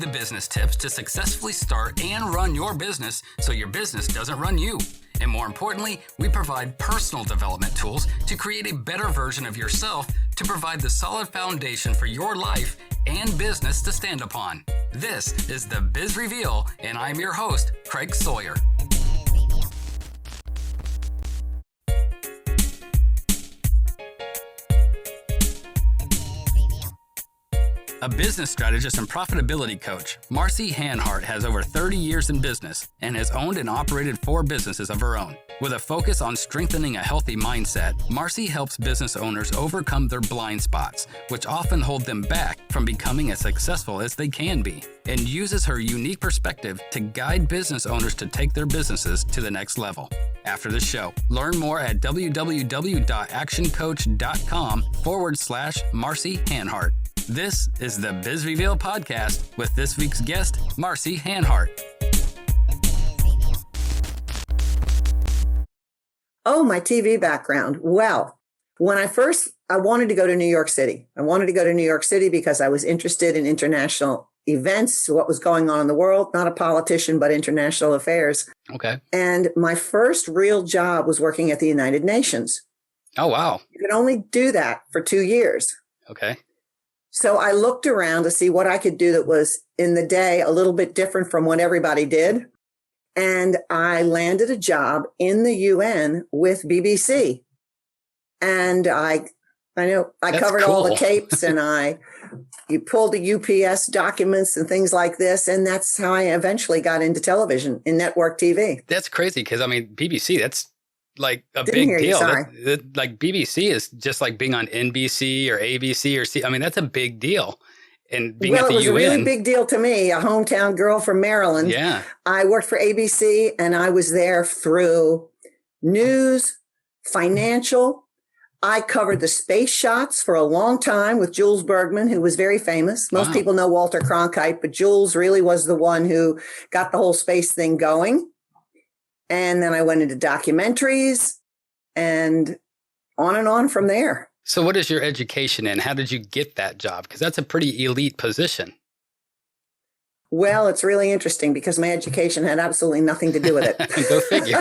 the business tips to successfully start and run your business so your business doesn't run you. And more importantly, we provide personal development tools to create a better version of yourself to provide the solid foundation for your life and business to stand upon. This is the Biz Reveal, and I'm your host, Craig Sawyer. A business strategist and profitability coach, Marcie Hanhart has over 30 years in business and has owned and operated 4 businesses of her own. With a focus on strengthening a healthy mindset, Marcie helps business owners overcome their blind spots, which often hold them back from becoming as successful as they can be, and uses her unique perspective to guide business owners to take their businesses to the next level. After the show, learn more at www.actioncoach.com/Marcie Hanhart. This is the Biz Reveal podcast with this week's guest, Marcie Hanhart. Oh, my TV background. Well, when I wanted to go to New York City. I wanted to go to New York City because I was interested in international events, what was going on in the world, not a politician, but international affairs. Okay. And my first real job was working at the United Nations. Oh, wow. You could only do that for 2 years. Okay. So I looked around to see what I could do that was in the day a little bit different from what everybody did. And I landed a job in the UN with BBC. And I covered all the capes and you pulled the UPS documents and things like this. And that's how I eventually got into television in network TV. That's crazy because, BBC, that's like a Didn't big hear deal. you, sorry. Like BBC is just like being on NBC or ABC or that's a big deal. And being at the UN. Well, it was a really big deal to me, a hometown girl from Maryland. Yeah. I worked for ABC and I was there through news, financial. I covered the space shots for a long time with Jules Bergman, who was very famous. Most people know Walter Cronkite, but Jules really was the one who got the whole space thing going. And then I went into documentaries and on from there. So what is your education in? How did you get that job? Because that's a pretty elite position. Well, it's really interesting because my education had absolutely nothing to do with it. Go figure.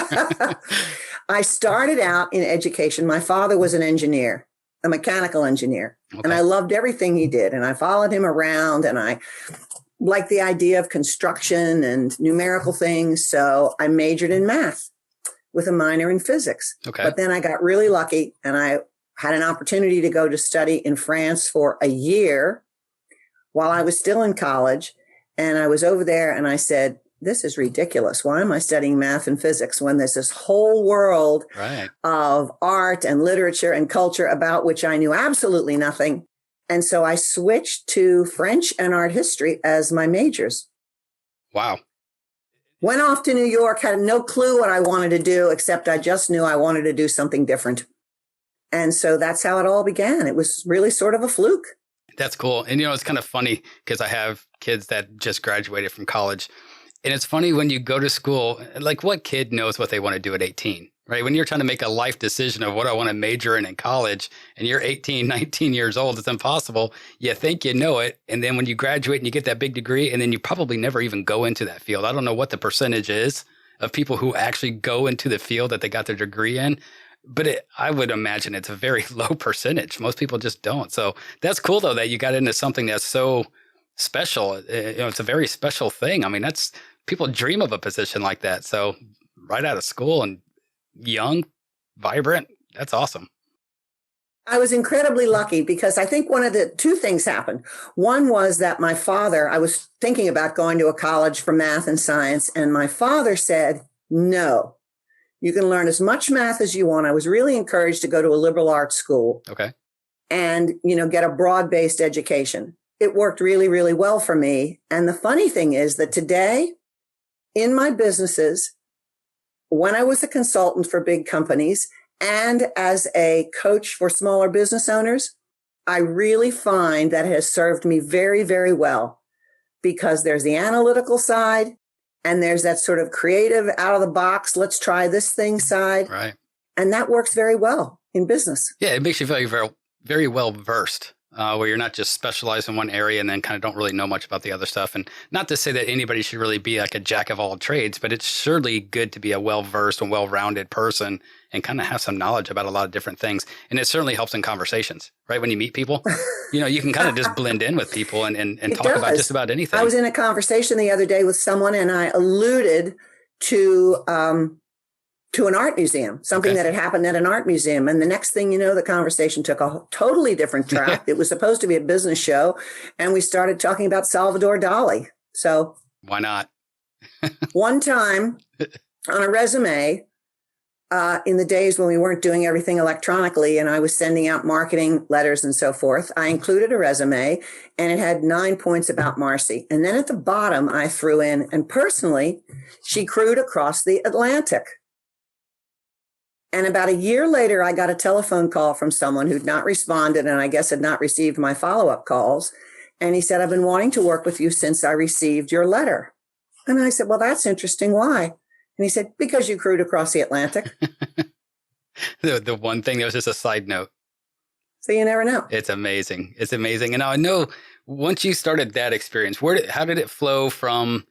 I started out in education. My father was an engineer, a mechanical engineer, and I loved everything he did. And I followed him around and I liked the idea of construction and numerical things. So I majored in math with a minor in physics. Okay. But then I got really lucky and I had an opportunity to go to study in France for a year while I was still in college. And I was over there and I said, this is ridiculous. Why am I studying math and physics when there's this whole world of art and literature and culture about which I knew absolutely nothing? And so I switched to French and art history as my majors. Wow. Went off to New York, had no clue what I wanted to do, except I just knew I wanted to do something different. And so that's how it all began. It was really sort of a fluke. That's cool. And, it's kind of funny because I have kids that just graduated from college. And it's funny when you go to school, like what kid knows what they want to do at 18, right? When you're trying to make a life decision of what I want to major in college and you're 18, 19 years old, it's impossible. You think you know it. And then when you graduate and you get that big degree and then you probably never even go into that field. I don't know what the percentage is of people who actually go into the field that they got their degree in. But I would imagine it's a very low percentage. Most people just don't. So that's cool, though, that you got into something that's so special. It's a very special thing. That's people dream of a position like that. So right out of school and young, vibrant, that's awesome. I was incredibly lucky because I think one of the 2 things happened. One was that my father, I was thinking about going to a college for math and science, and my father said, no. You can learn as much math as you want. I was really encouraged to go to a liberal arts school. Okay. And, get a broad-based education. It worked really, really well for me. And the funny thing is that today in my businesses, when I was a consultant for big companies and as a coach for smaller business owners, I really find that it has served me very, very well because there's the analytical side. And there's that sort of creative, out of the box, let's try this thing side. Right. And that works very well in business. Yeah, it makes you feel very, very well versed where you're not just specialized in one area and then kind of don't really know much about the other stuff. And not to say that anybody should really be like a jack of all trades, but it's surely good to be a well-versed and well-rounded person and kind of have some knowledge about a lot of different things. And it certainly helps in conversations, right? When you meet people, you can kind of just blend in with people and talk about just about anything. I was in a conversation the other day with someone and I alluded to an art museum, something that had happened at an art museum. And the next thing you know, the conversation took a totally different track. It was supposed to be a business show. And we started talking about Salvador Dali. So why not? One time on a resume, in the days when we weren't doing everything electronically and I was sending out marketing letters and so forth, I included a resume and it had 9 points about Marcie. And then at the bottom, I threw in, and personally, she crewed across the Atlantic. And about a year later, I got a telephone call from someone who'd not responded and I guess had not received my follow-up calls. And he said, I've been wanting to work with you since I received your letter. And I said, well, that's interesting. Why? And he said, because you crewed across the Atlantic. The one thing that was just a side note. So you never know. It's amazing. It's amazing. And now I know once you started that experience, how did it flow from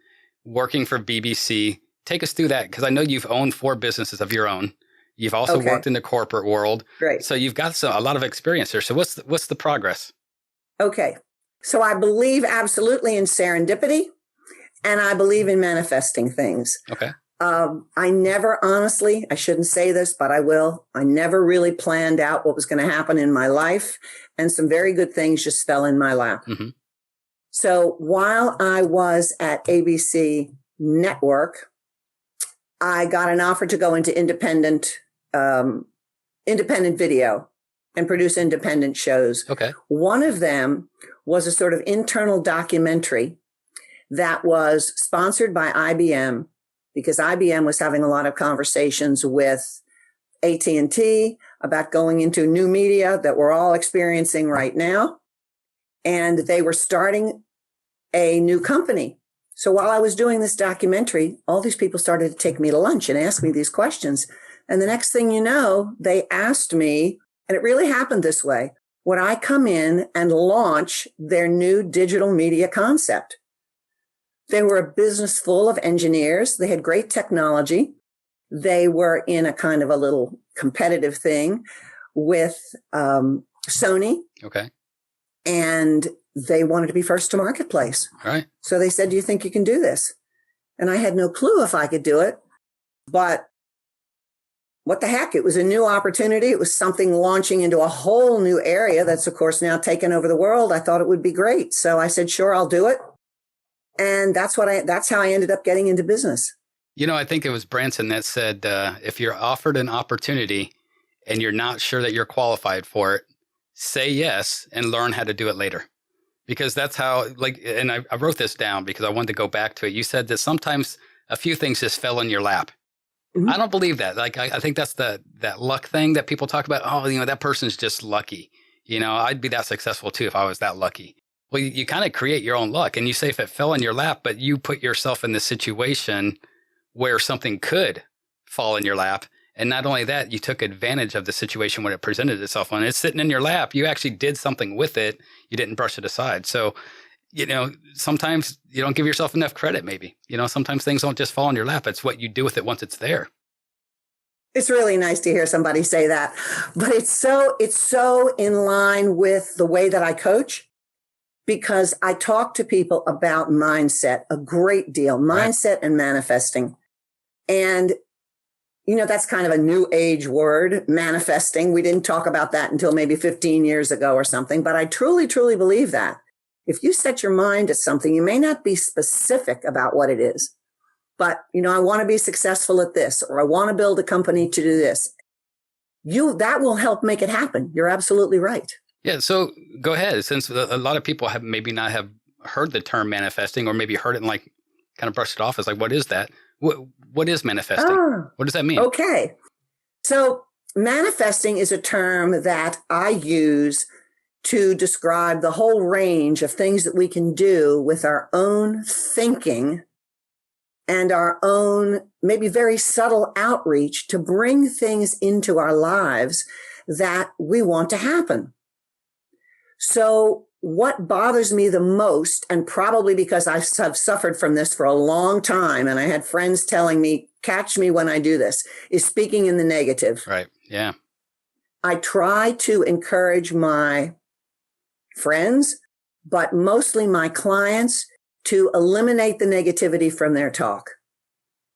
working for BBC? Take us through that, because I know you've owned 4 businesses of your own. You've also worked in the corporate world. Great. So you've got a lot of experience there. So what's the progress? Okay. So I believe absolutely in serendipity and I believe in manifesting things. Okay. I never, honestly, I shouldn't say this, but I will. I never really planned out what was going to happen in my life. And some very good things just fell in my lap. Mm-hmm. So while I was at ABC Network, I got an offer to go into independent video and produce independent shows. Okay. One of them was a sort of internal documentary that was sponsored by IBM, because IBM was having a lot of conversations with AT&T about going into new media that we're all experiencing right now. And they were starting a new company. So while I was doing this documentary, all these people started to take me to lunch and ask me these questions. And the next thing you know, they asked me, and it really happened this way, would I come in and launch their new digital media concept? They were a business full of engineers. They had great technology. They were in a kind of a little competitive thing with Sony. Okay. And they wanted to be first to marketplace. All right. So they said, do you think you can do this? And I had no clue if I could do it, but what the heck? It was a new opportunity. It was something launching into a whole new area that's, of course, now taken over the world. I thought it would be great. So I said, sure, I'll do it. And that's how I ended up getting into business. I think it was Branson that said, if you're offered an opportunity and you're not sure that you're qualified for it, say yes and learn how to do it later. Because that's how, and I wrote this down because I wanted to go back to it. You said that sometimes a few things just fell in your lap. Mm-hmm. I don't believe that. I think that's that luck thing that people talk about. Oh, that person's just lucky. I'd be that successful too if I was that lucky. Well, you kind of create your own luck, and you say if it fell in your lap, but you put yourself in the situation where something could fall in your lap. And not only that, you took advantage of the situation when it presented itself. When it's sitting in your lap, you actually did something with it. You didn't brush it aside. So, sometimes you don't give yourself enough credit, maybe. Sometimes things don't just fall in your lap. It's what you do with it once it's there. It's really nice to hear somebody say that. But it's so in line with the way that I coach, because I talk to people about mindset a great deal, mindset right. And manifesting. And that's kind of a new age word, manifesting. We didn't talk about that until maybe 15 years ago or something, but I truly, truly believe that. If you set your mind to something, you may not be specific about what it is, but, I want to be successful at this, or I want to build a company to do this. That will help make it happen. You're absolutely right. Yeah. So go ahead. Since a lot of people have maybe not have heard the term manifesting, or maybe heard it and kind of brushed it off as what is that? What is manifesting? What does that mean? Okay. So manifesting is a term that I use to describe the whole range of things that we can do with our own thinking and our own maybe very subtle outreach to bring things into our lives that we want to happen. So what bothers me the most, and probably because I have suffered from this for a long time, and I had friends telling me, catch me when I do this, is speaking in the negative. Right. Yeah. I try to encourage my friends, but mostly my clients, to eliminate the negativity from their talk.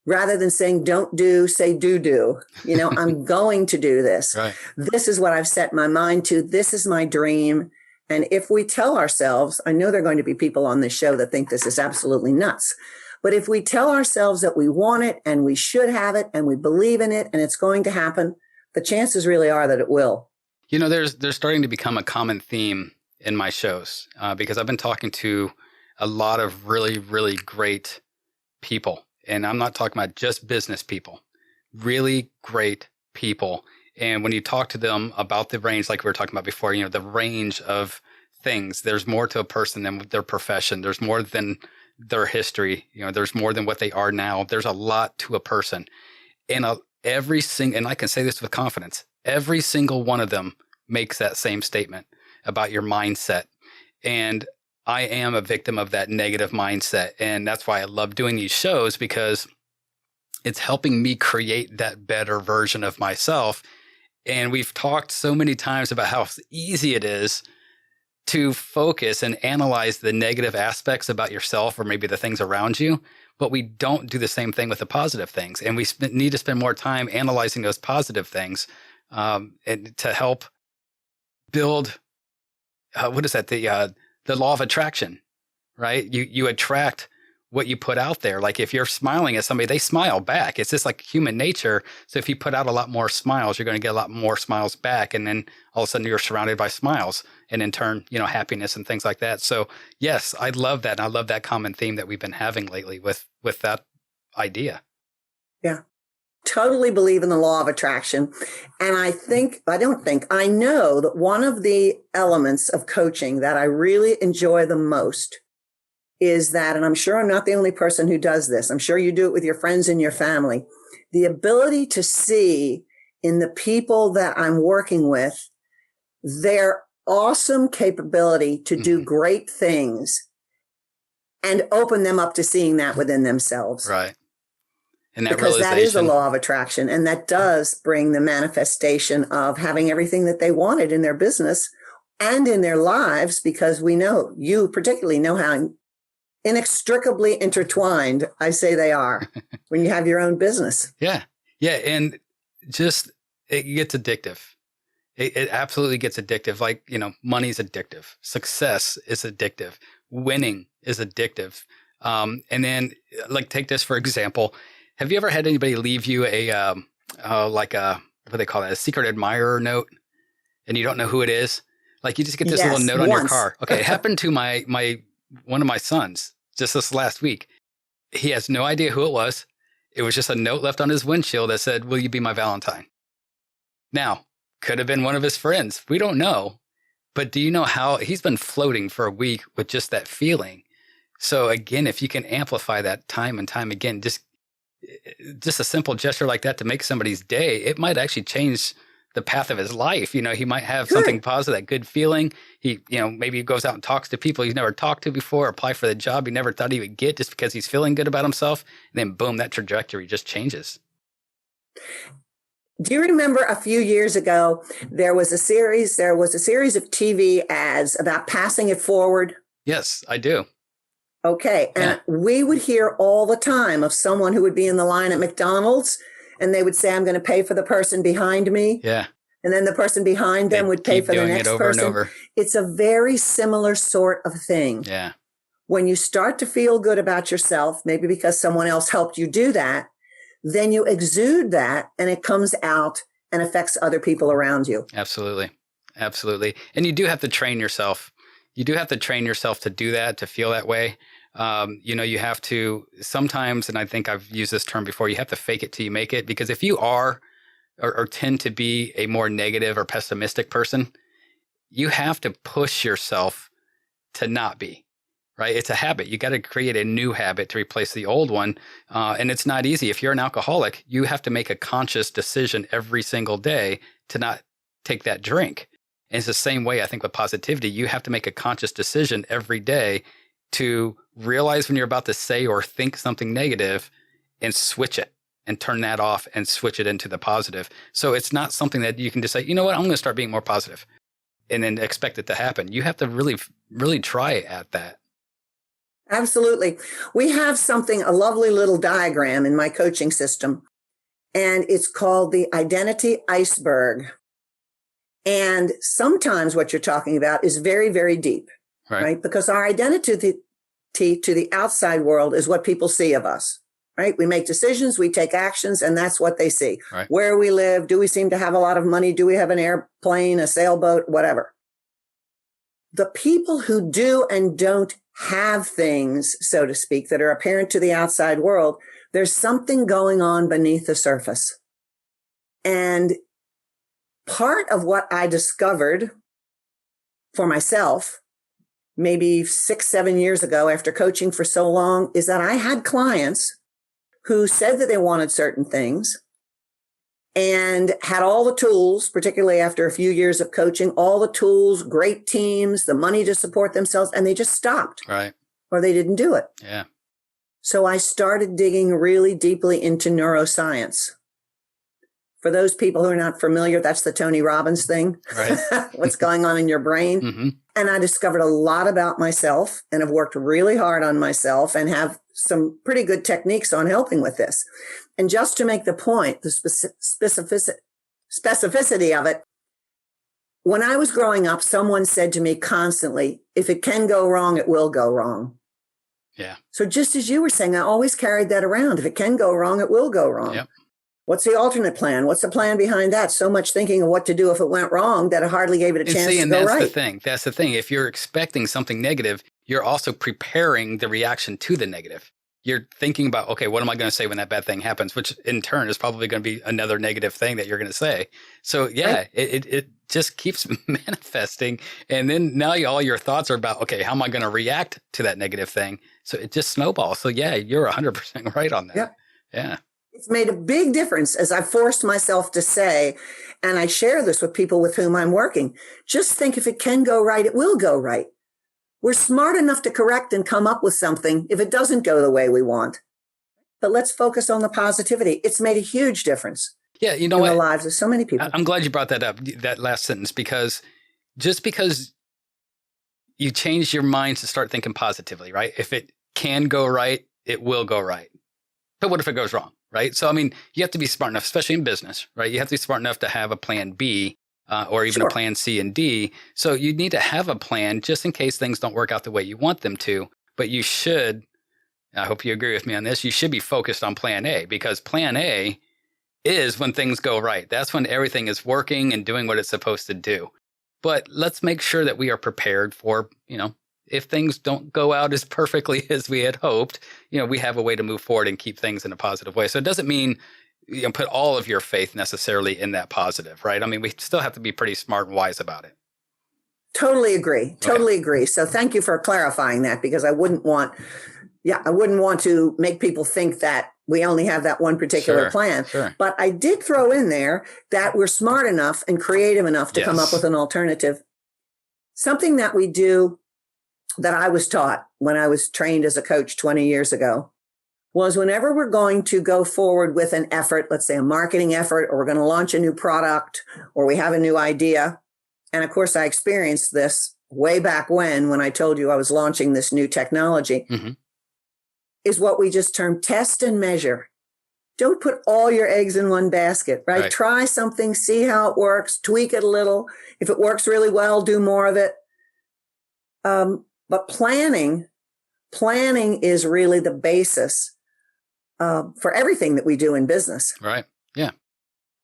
Rather than saying don't do, say do. I'm going to do this. Right. This is what I've set my mind to. This is my dream. And if we tell ourselves, I know there are going to be people on this show that think this is absolutely nuts, but if we tell ourselves that we want it and we should have it and we believe in it and it's going to happen, the chances really are that it will. There's starting to become a common theme in my shows because I've been talking to a lot of really, really great people. And I'm not talking about just business people, really great people. And when you talk to them about the range, like we were talking about before, the range of things, there's more to a person than their profession. There's more than their history. There's more than what they are now. There's a lot to a person. And and I can say this with confidence, every single one of them makes that same statement about your mindset. And I am a victim of that negative mindset. And that's why I love doing these shows, because it's helping me create that better version of myself. And we've talked so many times about how easy it is to focus and analyze the negative aspects about yourself or maybe the things around you, but we don't do the same thing with the positive things. And we need to spend more time analyzing those positive things and to help build, the law of attraction, right? You attract what you put out there. Like if you're smiling at somebody, they smile back. It's just like human nature. So if you put out a lot more smiles, you're going to get a lot more smiles back. And then all of a sudden you're surrounded by smiles and in turn, happiness and things like that. So yes, I love that. And I love that common theme that we've been having lately with that idea. Yeah. Totally believe in the law of attraction. And I know that one of the elements of coaching that I really enjoy the most is that, and I'm sure I'm not the only person who does this, I'm sure you do it with your friends and your family, the ability to see in the people that I'm working with their awesome capability to do great things and open them up to seeing that within themselves. Right. And that because that is a law of attraction. And that does bring the manifestation of having everything that they wanted in their business and in their lives, because we know, you particularly know how inextricably intertwined I say they are when you have your own business. Yeah. Yeah. And it gets addictive. It absolutely gets addictive. Like, money's addictive. Success is addictive. Winning is addictive. And then take this for example. Have you ever had anybody leave you what do they call that? A secret admirer note, and you don't know who it is? Like you just get this little note on your car. Okay. It happened to one of my sons just this last week. He has no idea who it was. It was just a note left on his windshield that said, "Will you be my Valentine?" Now, could have been one of his friends. We don't know. But do you know how he's been floating for a week with just that feeling? So again, if you can amplify that time and time again, just a simple gesture like that to make somebody's day, it might actually change the path of his life. He might have something positive, that good feeling. He, maybe he goes out and talks to people he's never talked to before, apply for the job he never thought he would get just because he's feeling good about himself. And then boom, that trajectory just changes. Do you remember a few years ago, there was a series of TV ads about passing it forward? Yes, I do. Okay. And we would hear all the time of someone who would be in the line at McDonald's and they would say, "I'm going to pay for the person behind me." Yeah. And then the person behind them would pay for the next person. And over. It's a very similar sort of thing. Yeah. When you start to feel good about yourself, maybe because someone else helped you do that, then you exude that and it comes out and affects other people around you. Absolutely. Absolutely. And you do have to train yourself. You do have to train yourself to do that, to feel that way. You have to sometimes, and I think I've used this term before, you have to fake it till you make it. Because if you are or tend to be a more negative or pessimistic person, you have to push yourself to not be. Right? It's a habit. You got to create a new habit to replace the old one. And it's not easy. If you're an alcoholic, you have to make a conscious decision every single day to not take that drink. And it's the same way, I think, with positivity. You have to make a conscious decision every day to realize when you're about to say or think something negative and switch it and turn that off and switch it into the positive. So it's not something that you can just say, you know what, I'm going to start being more positive and then expect it to happen. You have to really, really try at that. Absolutely. We have a lovely little diagram in my coaching system, and it's called the identity iceberg. And sometimes what you're talking about is very, very deep, right? Because our identity to the outside world is what people see of us. Right? We make decisions, we take actions, and that's what they see. Right. Where we live, do we seem to have a lot of money? Do we have an airplane, a sailboat, whatever? The people who do and don't have things, so to speak, that are apparent to the outside world, there's something going on beneath the surface. And part of what I discovered for myself, maybe 6-7 years ago after coaching for so long, is that I had clients who said that they wanted certain things and had all the tools, particularly after a few years of coaching, all the tools, great teams, the money to support themselves, and they just stopped. Right. Or they didn't do it. Yeah. So I started digging really deeply into neuroscience. For those people who are not familiar, that's the Tony Robbins thing. Right. What's going on in your brain. Mm-hmm. And I discovered a lot about myself and have worked really hard on myself and have some pretty good techniques on helping with this. And just to make the point, the specificity of it, when I was growing up, someone said to me constantly, if it can go wrong, it will go wrong. Yeah. So just as you were saying, I always carried that around. If it can go wrong, it will go wrong. Yep. What's the alternate plan? What's the plan behind that? So much thinking of what to do if it went wrong that I hardly gave it a chance to go that's right. That's the thing. If you're expecting something negative, you're also preparing the reaction to the negative. You're thinking about, okay, what am I going to say when that bad thing happens? Which in turn is probably going to be another negative thing that you're going to say. So yeah, right. it just keeps manifesting. And then now all your thoughts are about, okay, how am I going to react to that negative thing? So it just snowballs. So yeah, you're 100% right on that. Yep. Yeah. It's made a big difference as I forced myself to say, and I share this with people with whom I'm working, just think if it can go right, it will go right. We're smart enough to correct and come up with something if it doesn't go the way we want. But let's focus on the positivity. It's made a huge difference. Yeah, you know what? In the lives of so many people. I'm glad you brought that up, that last sentence, because just because you change your mind to start thinking positively, right? If it can go right, it will go right. But what if it goes wrong? Right. So, I mean, you have to be smart enough, especially in business, right? You have to be smart enough to have a plan B or even a plan C and D. So you need to have a plan just in case things don't work out the way you want them to. But you should, I hope you agree with me on this, you should be focused on plan A, because plan A is when things go right. That's when everything is working and doing what it's supposed to do. But let's make sure that we are prepared for, if things don't go out as perfectly as we had hoped, we have a way to move forward and keep things in a positive way. So it doesn't mean, put all of your faith necessarily in that positive, right? I mean, we still have to be pretty smart and wise about it. Totally agree. Totally agree. So thank you for clarifying that, because I wouldn't want to make people think that we only have that one particular plan. Sure. But I did throw in there that we're smart enough and creative enough to come up with an alternative. Something that we do that I was taught when I was trained as a coach 20 years ago was whenever we're going to go forward with an effort, let's say a marketing effort, or we're going to launch a new product, or we have a new idea. And of course, I experienced this way back when I told you I was launching this new technology, is what we just term test and measure. Don't put all your eggs in one basket, right? Try something, see how it works, tweak it a little. If it works really well, do more of it. But planning is really the basis for everything that we do in business. Right. Yeah.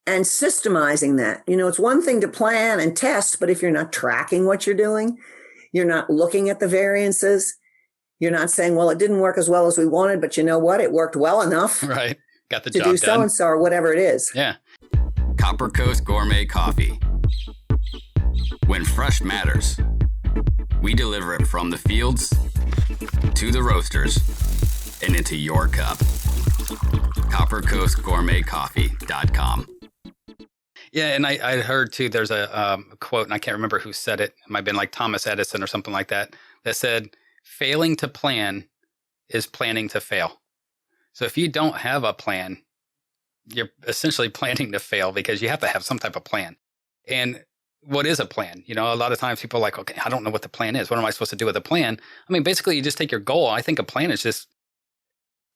And systemizing that. It's one thing to plan and test, but if you're not tracking what you're doing, you're not looking at the variances, you're not saying, well, it didn't work as well as we wanted, but you know what? It worked well enough. Right. Got the to job do done. So-and-so or whatever it is. Yeah. Copper Coast Gourmet Coffee. When fresh matters, we deliver it from the fields to the roasters and into your cup. CopperCoastGourmetCoffee.com. Yeah, and I heard too, there's a quote, and I can't remember who said it. It might have been like Thomas Edison or something like that, that said, failing to plan is planning to fail. So if you don't have a plan, you're essentially planning to fail because you have to have some type of plan. And what is a plan? You know, a lot of times people are like, okay, I don't know what the plan is. What am I supposed to do with a plan? I mean, basically you just take your goal. I think a plan is just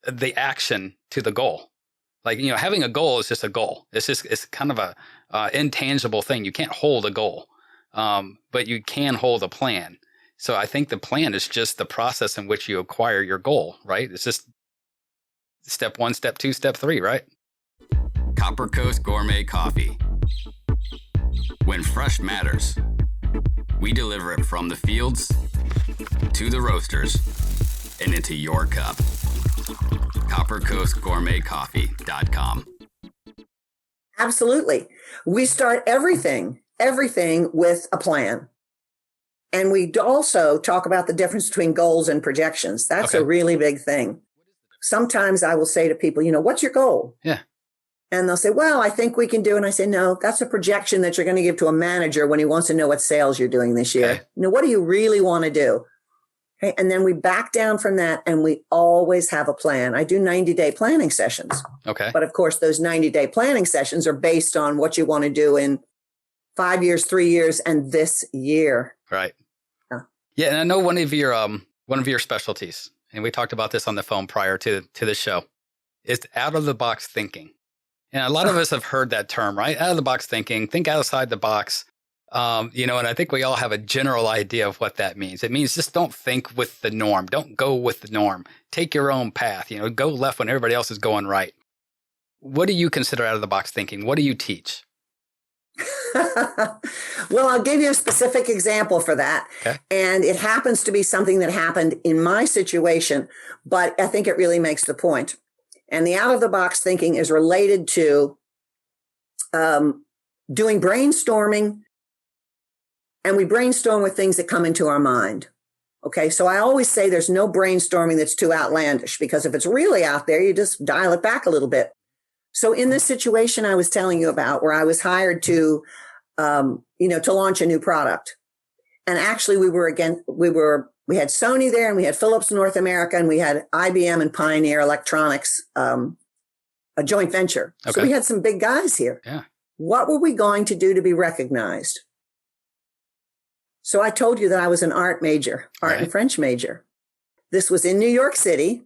the action to the goal. Like, you know, having a goal is just a goal. It's kind of a intangible thing. You can't hold a goal, but you can hold a plan. So I think the plan is just the process in which you acquire your goal, right? It's just step 1, step 2, step 3, right? Copper Coast Gourmet Coffee. When fresh matters, we deliver it from the fields to the roasters and into your cup. CopperCoastGourmetCoffee.com. Absolutely. We start everything with a plan. And we also talk about the difference between goals and projections. That's a really big thing. Sometimes I will say to people, you know, what's your goal? Yeah. And they'll say, well, I think we can do. And I say, no, that's a projection that you're going to give to a manager when he wants to know what sales you're doing this year. Okay. You know, what do you really want to do? Okay. And then we back down from that and we always have a plan. I do 90-day planning sessions. Okay. But of course, those 90-day planning sessions are based on what you want to do in 5 years, 3 years, and this year. Right. Yeah. And I know one of your specialties, and we talked about this on the phone prior to the show, is out of the box thinking. And a lot of us have heard that term, right? Out of the box thinking, think outside the box. You know, and I think we all have a general idea of what that means. It means just don't think with the norm. Don't go with the norm. Take your own path. You know, go left when everybody else is going right. What do you consider out of the box thinking? What do you teach? Well, I'll give you a specific example for that. Okay. And it happens to be something that happened in my situation, but I think it really makes the point. And the out of the box thinking is related to doing brainstorming. And we brainstorm with things that come into our mind. Okay. So I always say there's no brainstorming that's too outlandish, because if it's really out there, you just dial it back a little bit. So in this situation I was telling you about, where I was hired to, to launch a new product. And actually we had Sony there, and we had Philips North America, and we had IBM and Pioneer Electronics, a joint venture. Okay. So we had some big guys here. Yeah. What were we going to do to be recognized? So I told you that I was an art and French major. This was in New York City.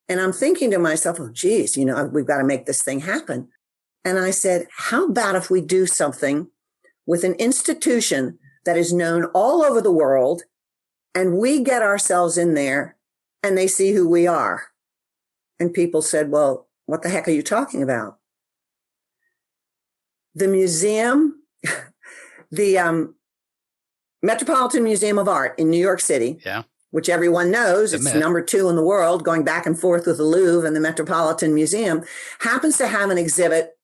And I'm thinking to myself, oh, geez, you know, we've got to make this thing happen. And I said, how about if we do something with an institution that is known all over the world, and we get ourselves in there and they see who we are? And people said, well, what the heck are you talking about? The museum, the Metropolitan Museum of Art in New York City, which everyone knows, it's number 2 in the world, going back and forth with the Louvre and the Metropolitan Museum, happens to have an exhibit.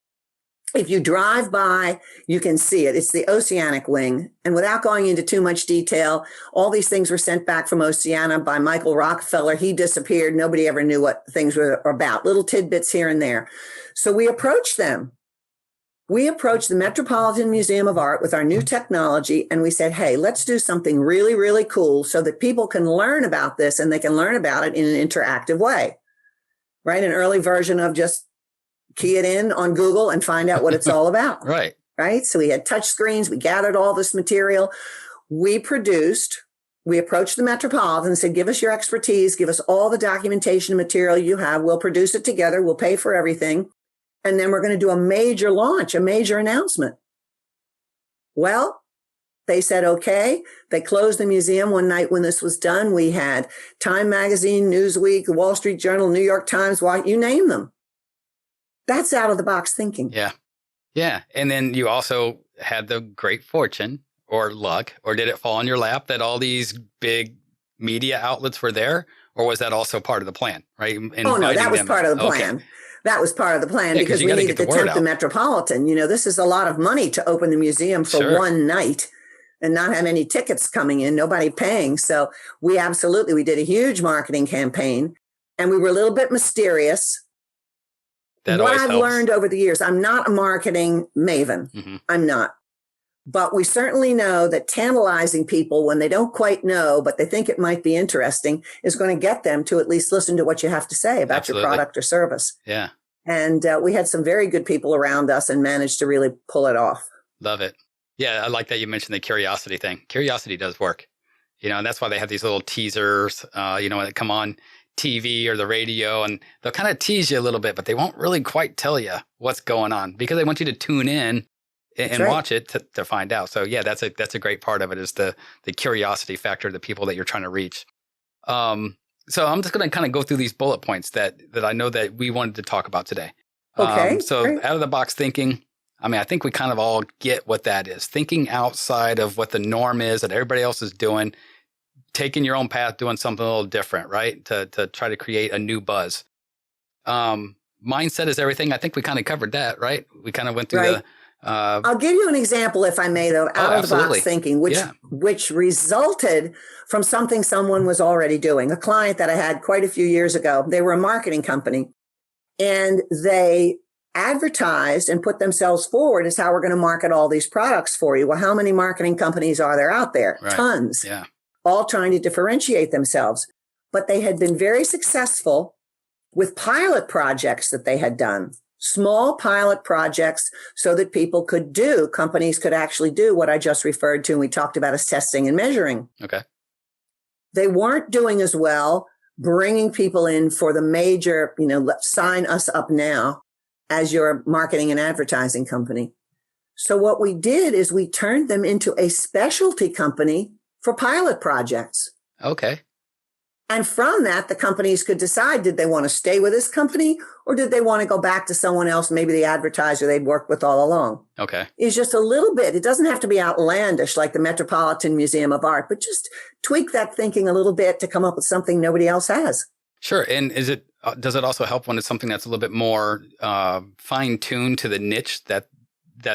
If you drive by, you can see it. It's the Oceanic Wing. And without going into too much detail, all these things were sent back from Oceania by Michael Rockefeller. He disappeared. Nobody ever knew what things were about, little tidbits here and there. So we approached them. We approached the Metropolitan Museum of Art with our new technology, and we said, hey, let's do something really, really cool so that people can learn about this, and they can learn about it in an interactive way, right? An early version of just key it in on Google and find out what it's all about. Right. So we had touch screens. We gathered all this material. We approached the Metropolitan and said, give us your expertise. Give us all the documentation and material you have. We'll produce it together. We'll pay for everything. And then we're going to do a major launch, a major announcement. Well, they said, okay. They closed the museum one night when this was done. We had Time Magazine, Newsweek, the Wall Street Journal, New York Times, you name them. That's out of the box thinking. Yeah. Yeah. And then you also had the great fortune or luck, or did it fall on your lap that all these big media outlets were there? Or was that also part of the plan, right? Oh, no, that was part of the plan. Okay. That was part of the plan, because we needed to tempt the Metropolitan. You know, this is a lot of money to open the museum for one night and not have any tickets coming in, nobody paying. So we did a huge marketing campaign, and we were a little bit mysterious. That what always I've helps. learned over the years, I'm not a marketing maven. Mm-hmm. I'm not. But we certainly know that tantalizing people when they don't quite know, but they think it might be interesting, is going to get them to at least listen to what you have to say about Absolutely. your product or service. Yeah. And we had some very good people around us and managed to really pull it off. Love it. Yeah, I like that you mentioned the curiosity thing. Curiosity does work. And that's why they have these little teasers, when they come on TV or the radio, and they'll kind of tease you a little bit, but they won't really quite tell you what's going on because they want you to tune in and watch it to find out. So yeah, that's a great part of it, is the curiosity factor, the people that you're trying to reach. So I'm just going to kind of go through these bullet points that I know that we wanted to talk about today. Okay. So great. Out of the box thinking. I mean, I think we kind of all get what that is. Thinking outside of what the norm is that everybody else is doing, taking your own path, doing something a little different, right? To try to create a new buzz. Mindset is everything. I think we kind of covered that, right? We kind of went through the... I'll give you an example, if I may, though, out of the box thinking, which resulted from something someone was already doing. A client that I had quite a few years ago, they were a marketing company, and they advertised and put themselves forward as how we're going to market all these products for you. Well, how many marketing companies are there out there? Right. Tons. Yeah. All trying to differentiate themselves. But they had been very successful with pilot projects that they had done. Small pilot projects so that companies could actually do what I just referred to and we talked about as testing and measuring. Okay. They weren't doing as well bringing people in for the major, sign us up now as your marketing and advertising company. So what we did is we turned them into a specialty company for pilot projects. Okay. And from that, the companies could decide, did they want to stay with this company or did they want to go back to someone else, maybe the advertiser they'd worked with all along? Okay. It's just a little bit. It doesn't have to be outlandish like the Metropolitan Museum of Art, but just tweak that thinking a little bit to come up with something nobody else has. Sure. And does it also help when it's something that's a little bit more fine-tuned to the niche that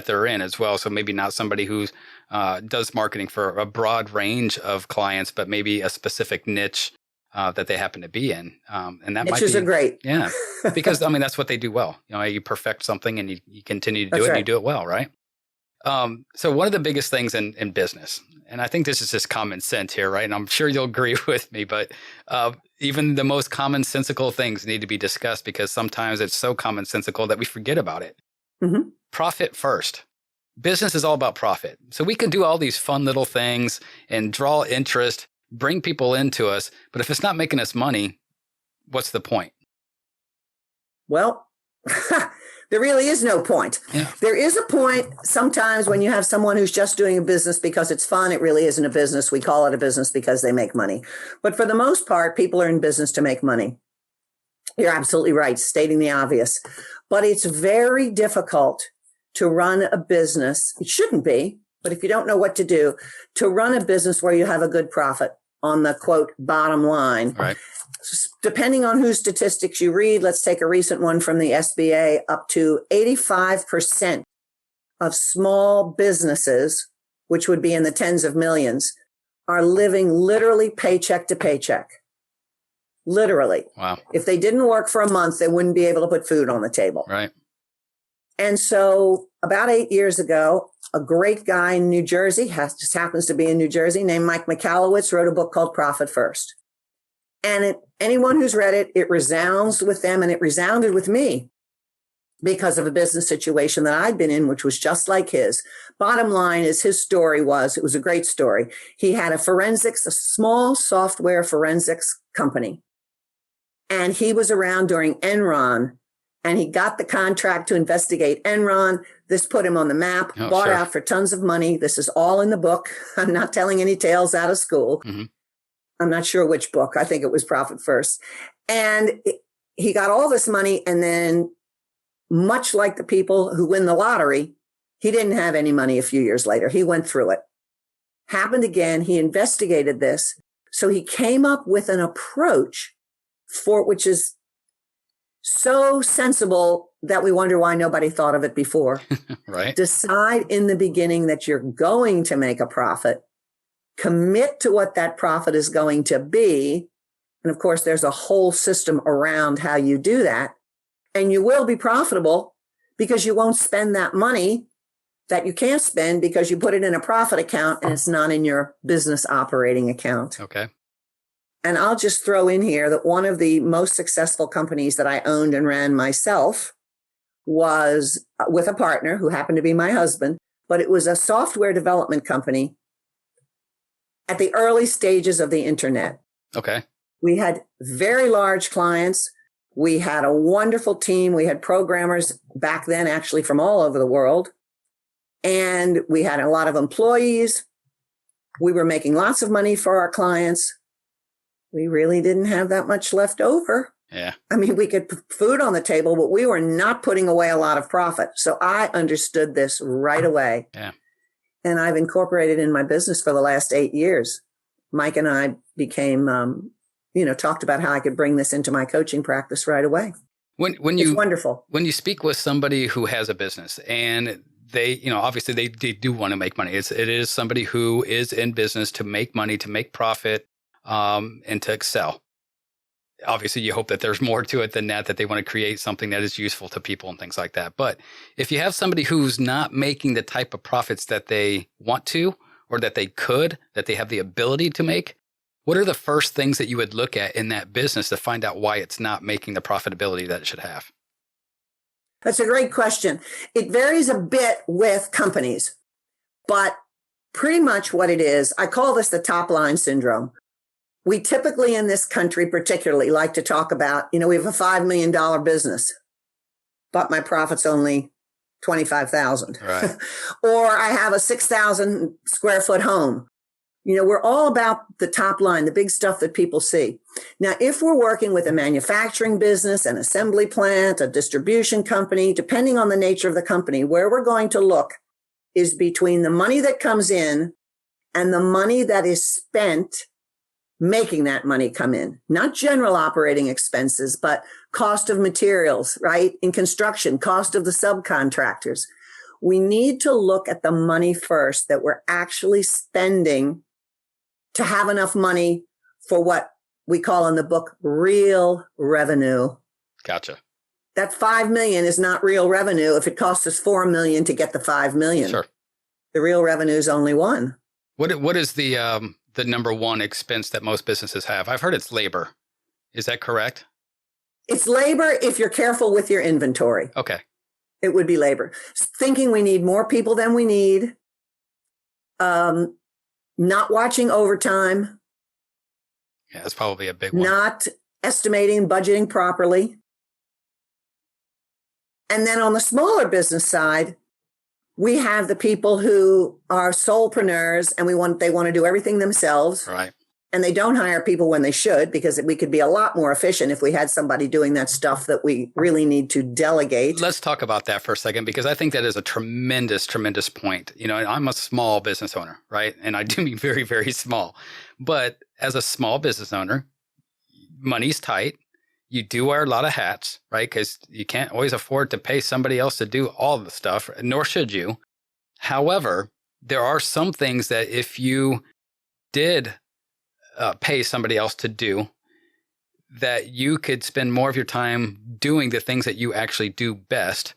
they're in as well? So maybe not somebody who does marketing for a broad range of clients, but maybe a specific niche that they happen to be in. And that Niches are great. Yeah. Because, that's what they do well. You perfect something and you continue to do it and you do it well, right? So one of the biggest things in business, and I think this is just common sense here, right? And I'm sure you'll agree with me, but even the most commonsensical things need to be discussed because sometimes it's so commonsensical that we forget about it. Mm-hmm. Profit first. Business is all about profit. So we can do all these fun little things and draw interest, bring people into us, but if it's not making us money, what's the point? Well, there really is no point. Yeah. There is a point sometimes when you have someone who's just doing a business because it's fun. It really isn't a business. We call it a business because they make money. But for the most part, people are in business to make money. You're absolutely right, stating the obvious. But it's very difficult to run a business. It shouldn't be, but if you don't know what to do, to run a business where you have a good profit on the quote bottom line. Right. Depending on whose statistics you read, let's take a recent one from the SBA, up to 85% of small businesses, which would be in the tens of millions, are living literally paycheck to paycheck. Literally. Wow. If they didn't work for a month, they wouldn't be able to put food on the table. Right. And so about 8 years ago, a great guy in New Jersey, just happens to be in New Jersey, named Mike Michalowicz, wrote a book called Profit First. And anyone who's read it, it resounds with them, and it resounded with me because of a business situation that I'd been in, which was just like his. Bottom line is his story it was a great story. He had a small software forensics company. And he was around during Enron, and he got the contract to investigate Enron. This put him on the map, bought out for tons of money. This is all in the book. I'm not telling any tales out of school. Mm-hmm. I'm not sure which book. I think it was Profit First. And he got all this money. And then much like the people who win the lottery, he didn't have any money a few years later. He went through it. Happened again. He investigated this. So he came up with an approach which is so sensible that we wonder why nobody thought of it before. Right. Decide in the beginning that you're going to make a profit. Commit to what that profit is going to be. And of course, there's a whole system around how you do that. And you will be profitable because you won't spend that money that you can't spend because you put it in a profit account and it's not in your business operating account. Okay. And I'll just throw in here that one of the most successful companies that I owned and ran myself was with a partner who happened to be my husband, but it was a software development company at the early stages of the internet. Okay. We had very large clients. We had a wonderful team. We had programmers back then, actually from all over the world. And we had a lot of employees. We were making lots of money for our clients. We really didn't have that much left over. Yeah. I mean, we could put food on the table, but we were not putting away a lot of profit. So I understood this right away. Yeah. And I've incorporated in my business for the last 8 years. Mike and I became, talked about how I could bring this into my coaching practice right away. It's wonderful. When you speak with somebody who has a business and they, obviously they do want to make money. It is somebody who is in business to make money, to make profit, and to excel. Obviously, you hope that there's more to it than that they want to create something that is useful to people and things like that. But if you have somebody who's not making the type of profits that they want to, or that they could, that they have the ability to make, what are the first things that you would look at in that business to find out why it's not making the profitability that it should have? That's a great question. It varies a bit with companies, but pretty much what it is, I call this the top line syndrome. We typically in this country particularly like to talk about, we have a $5 million business, but my profit's only $25,000. Right. Or I have a 6,000 square foot home. We're all about the top line, the big stuff that people see. Now, if we're working with a manufacturing business, an assembly plant, a distribution company, depending on the nature of the company, where we're going to look is between the money that comes in and the money that is spent making that money come in, not general operating expenses, but cost of materials, right? In construction, cost of the subcontractors. We need to look at the money first that we're actually spending to have enough money for what we call in the book real revenue. Gotcha. That 5 million is not real revenue if it costs us 4 million to get the 5 million. Sure. The real revenue is only one. What is the number one expense that most businesses have? I've heard it's labor. Is that correct? It's labor if you're careful with your inventory. Okay. It would be labor. Thinking we need more people than we need. Not watching overtime. Yeah, that's probably a big one. Not estimating, budgeting properly. And then on the smaller business side, we have the people who are solopreneurs and they want to do everything themselves. Right. And they don't hire people when they should, because we could be a lot more efficient if we had somebody doing that stuff that we really need to delegate. Let's talk about that for a second, because I think that is a tremendous, tremendous point. I'm a small business owner, right? And I do mean very, very small. But as a small business owner, money's tight. You do wear a lot of hats, right? Because you can't always afford to pay somebody else to do all the stuff, nor should you. However, there are some things that if you did pay somebody else to do, that you could spend more of your time doing the things that you actually do best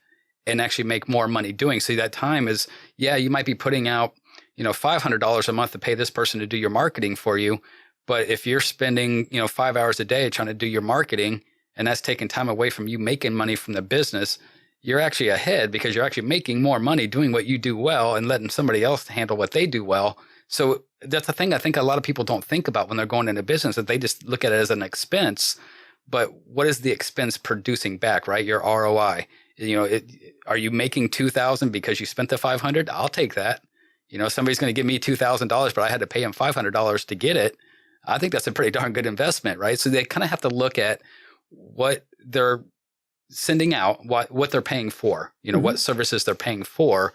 and actually make more money doing. So that time is, you might be putting out, $500 a month to pay this person to do your marketing for you. But if you're spending, 5 hours a day trying to do your marketing, and that's taking time away from you making money from the business, you're actually ahead because you're actually making more money doing what you do well and letting somebody else handle what they do well. So that's the thing I think a lot of people don't think about when they're going into business, that they just look at it as an expense. But what is the expense producing back, right? Your ROI. Are you making $2,000 because you spent the $500? I'll take that. Somebody's going to give me $2,000, but I had to pay him $500 to get it. I think that's a pretty darn good investment, right? So they kind of have to look at what they're sending out, what they're paying for, what services they're paying for,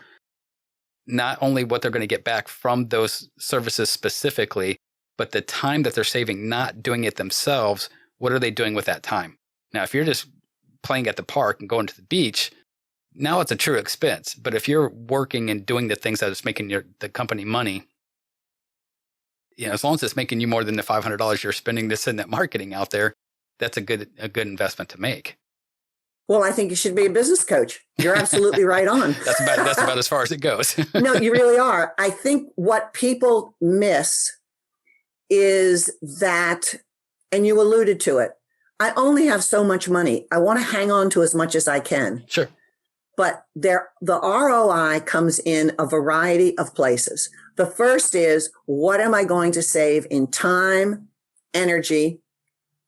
not only what they're going to get back from those services specifically, but the time that they're saving not doing it themselves. What are they doing with that time? Now, if you're just playing at the park and going to the beach, now it's a true expense. But if you're working and doing the things that is making the company money, as long as it's making you more than the $500 you're spending to send that marketing out there, that's a good investment to make. Well, I think you should be a business coach. You're absolutely right on. That's about as far as it goes. No, you really are. I think what people miss is that, and you alluded to it, I only have so much money. I want to hang on to as much as I can. Sure. But the ROI comes in a variety of places. The first is, what am I going to save in time, energy,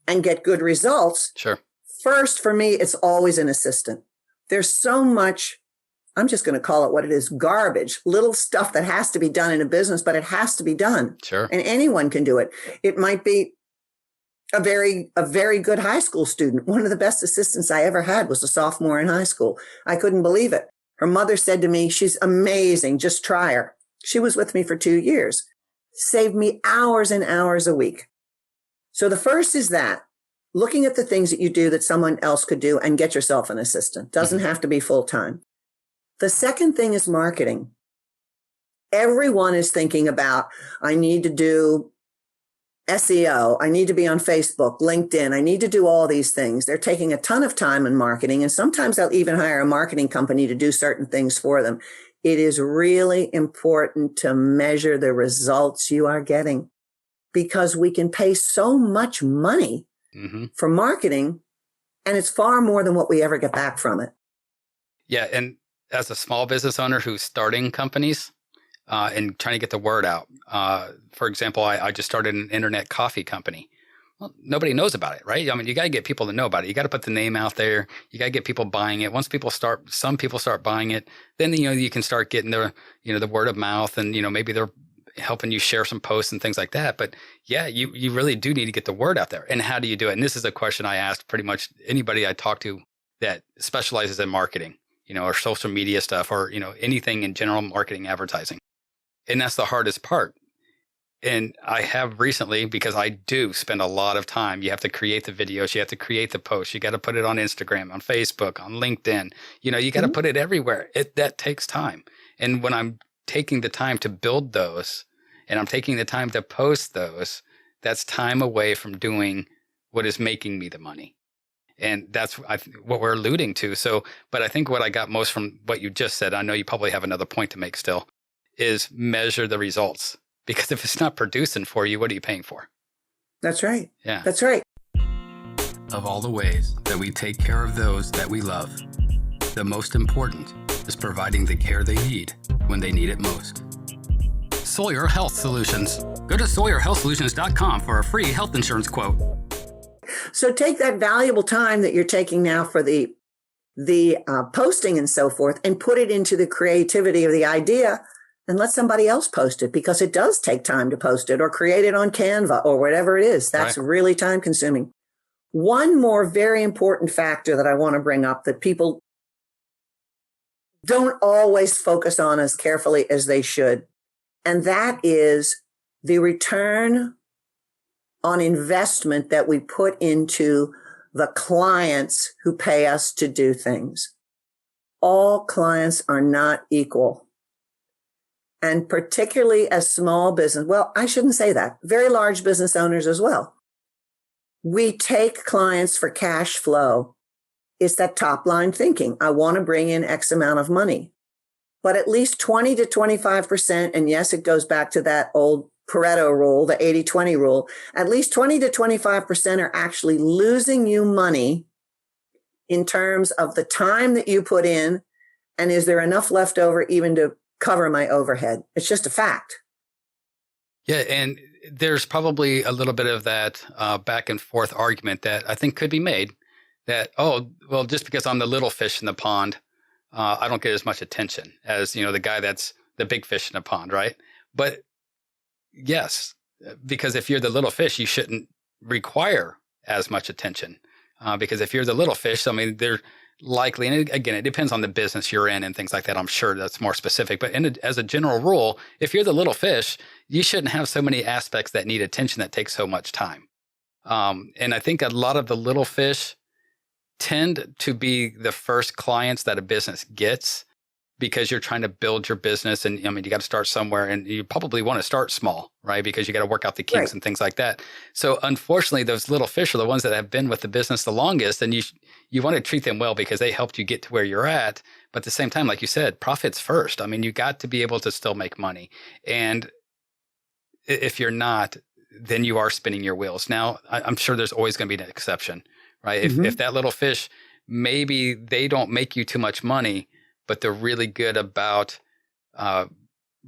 and get good results? Sure. First, for me, it's always an assistant. There's so much, I'm just going to call it what it is, garbage, little stuff that has to be done in a business, but it has to be done. Sure. And anyone can do it. It might be a very good high school student. One of the best assistants I ever had was a sophomore in high school. I couldn't believe it. Her mother said to me, she's amazing. Just try her. She was with me for 2 years, saved me hours and hours a week. So the first is that, looking at the things that you do that someone else could do and get yourself an assistant. Doesn't have to be full time. The second thing is marketing. Everyone is thinking about, I need to do SEO. I need to be on Facebook, LinkedIn. I need to do all these things. They're taking a ton of time in marketing, and sometimes they'll even hire a marketing company to do certain things for them. It is really important to measure the results you are getting, because we can pay so much money for marketing, and it's far more than what we ever get back from it. Yeah. And as a small business owner who's starting companies and trying to get the word out, for example, I just started an internet coffee company. Well, nobody knows about it, right? I mean, you got to get people to know about it. You got to put the name out there. You got to get people buying it. Once some people start buying it, then, you can start getting the word of mouth, and, maybe they're helping you share some posts and things like that. But yeah, you really do need to get the word out there. And how do you do it? And this is a question I asked pretty much anybody I talk to that specializes in marketing, or social media stuff, or, anything in general, marketing, advertising. And that's the hardest part. And I have recently, because I do spend a lot of time, you have to create the videos, you have to create the posts, you got to put it on Instagram, on Facebook, on LinkedIn, you got to put it everywhere. That takes time. And when I'm taking the time to build those, and I'm taking the time to post those, that's time away from doing what is making me the money. And that's what we're alluding to. So, but I think what I got most from what you just said, I know you probably have another point to make still, is measure the results. Because if it's not producing for you, what are you paying for? That's right. Yeah. That's right. Of all the ways that we take care of those that we love, the most important is providing the care they need when they need it most. Seeyer Health Solutions. Go to SawyerHealthSolutions.com for a free health insurance quote. So take that valuable time that you're taking now for the posting and so forth, and put it into the creativity of the idea, and let somebody else post it, because it does take time to post it or create it on Canva or whatever it is. That's really time consuming. One more very important factor that I want to bring up that people don't always focus on as carefully as they should, and that is the return on investment that we put into the clients who pay us to do things. All clients are not equal. And particularly as small business, well, I shouldn't say that, very large business owners as well. We take clients for cash flow. It's that top line thinking. I want to bring in X amount of money, but at least 20 to 25%. And yes, it goes back to that old Pareto rule, the 80-20 rule. At least 20 to 25% are actually losing you money in terms of the time that you put in. And is there enough left over even to cover my overhead? It's just a fact. Yeah. And there's probably a little bit of that back and forth argument that I think could be made that, just because I'm the little fish in the pond, I don't get as much attention as, the guy that's the big fish in the pond. Right. But yes, because if you're the little fish, you shouldn't require as much attention because if you're the little fish, I mean, they're likely, and again, it depends on the business you're in and things like that. I'm sure that's more specific, but as a general rule, if you're the little fish, you shouldn't have so many aspects that need attention that take so much time. And I think a lot of the little fish tend to be the first clients that a business gets because you're trying to build your business. And I mean, you got to start somewhere, and you probably want to start small, right? Because you got to work out the kinks and things like that. So unfortunately, those little fish are the ones that have been with the business the longest, and you want to treat them well because they helped you get to where you're at. But at the same time, like you said, profits first. I mean, you got to be able to still make money. And if you're not, then you are spinning your wheels. Now, I'm sure there's always going to be an exception, right? If that little fish, maybe they don't make you too much money, but they're really good about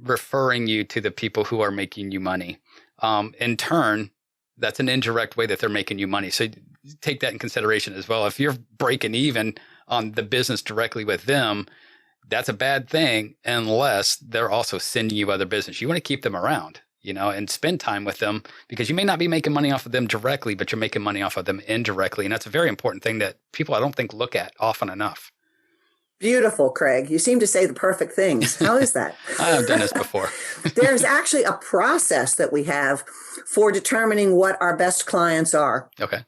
referring you to the people who are making you money. In turn, that's an indirect way that they're making you money. So take that in consideration as well. If you're breaking even on the business directly with them, that's a bad thing unless they're also sending you other business. You want to keep them around, and spend time with them, because you may not be making money off of them directly, but you're making money off of them indirectly. And that's a very important thing that people, I don't think, look at often enough. Beautiful, Craig. You seem to say the perfect things. How is that? I've done this before. There's actually a process that we have for determining what our best clients are. Okay.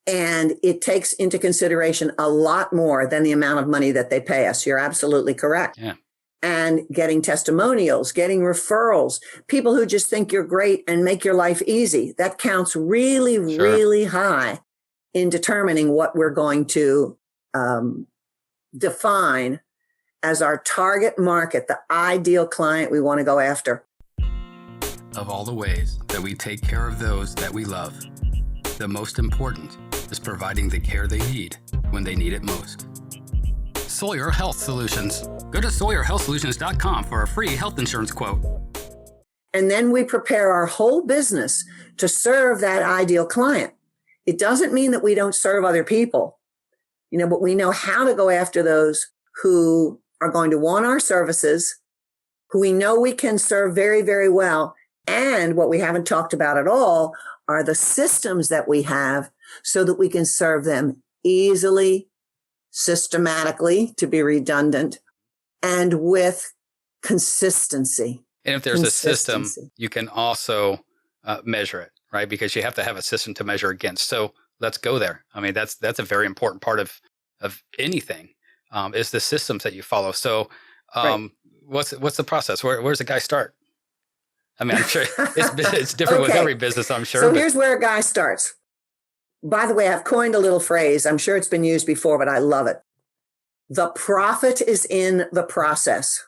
And it takes into consideration a lot more than the amount of money that they pay us. You're absolutely correct. Yeah. And getting testimonials, getting referrals, people who just think you're great and make your life easy. That counts really, really high in determining what we're going to define as our target market, the ideal client we want to go after. Of all the ways that we take care of those that we love, the most important is providing the care they need when they need it most. Seeyer Health Solutions. Go to SawyerHealthSolutions.com for a free health insurance quote. And then we prepare our whole business to serve that ideal client. It doesn't mean that we don't serve other people, but we know how to go after those who are going to want our services, who we know we can serve very, very well. And what we haven't talked about at all are the systems that we have so that we can serve them easily, systematically, to be redundant, and with consistency. And if there's a system, you can also measure it, right? Because you have to have a system to measure against. So let's go there. I mean, that's a very important part of anything, is the systems that you follow. So what's the process? Where's the guy start? I mean, I'm sure it's different with every business, I'm sure. So here's where a guy starts. By the way, I've coined a little phrase. I'm sure it's been used before, but I love it. The profit is in the process.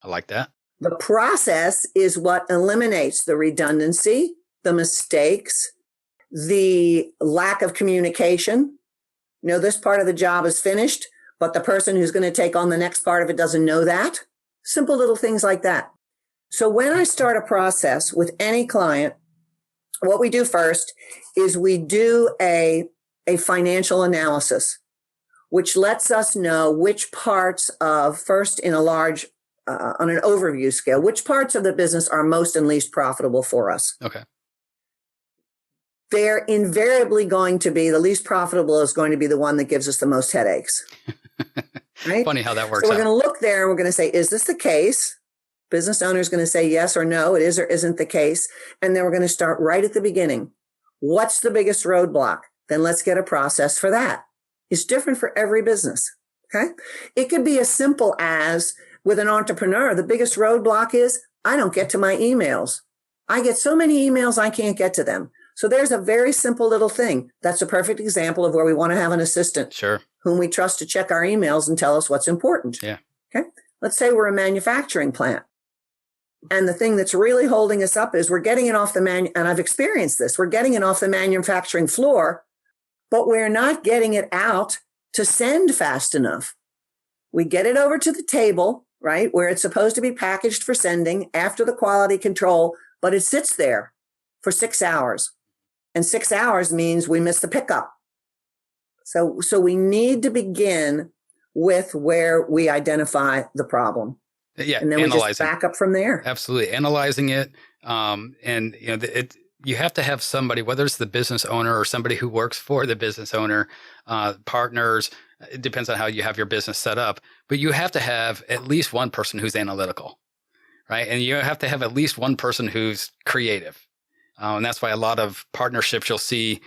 I like that. The process is what eliminates the redundancy, the mistakes, the lack of communication. This part of the job is finished, but the person who's going to take on the next part of it doesn't know that. Simple little things like that. So when I start a process with any client, what we do first is we do a financial analysis, which lets us know which parts of, first in a large, on an overview scale, which parts of the business are most and least profitable for us. Okay. They're invariably going to be, the least profitable is going to be the one that gives us the most headaches. Right? Funny how that works. So we're going to look there and we're going to say, is this the case? Business owner is going to say yes or no, it is or isn't the case. And then we're going to start right at the beginning. What's the biggest roadblock? Then let's get a process for that. It's different for every business. Okay. It could be as simple as with an entrepreneur, the biggest roadblock is I don't get to my emails. I get so many emails, I can't get to them. So there's a very simple little thing. That's a perfect example of where we want to have an assistant whom we trust to check our emails and tell us what's important. Yeah. Okay. Let's say we're a manufacturing plant. And the thing that's really holding us up is we're getting it off and I've experienced this, we're getting it off the manufacturing floor, but we're not getting it out to send fast enough. We get it over to the table, right, where it's supposed to be packaged for sending after the quality control, but it sits there for 6 hours. And 6 hours means we miss the pickup. So we need to begin with where we identify the problem. Yeah, and then we just back up from there. Absolutely, analyzing it, and you have to have somebody, whether it's the business owner or somebody who works for the business owner, partners. It depends on how you have your business set up, but you have to have at least one person who's analytical, right? And you have to have at least one person who's creative, and that's why a lot of partnerships you'll see,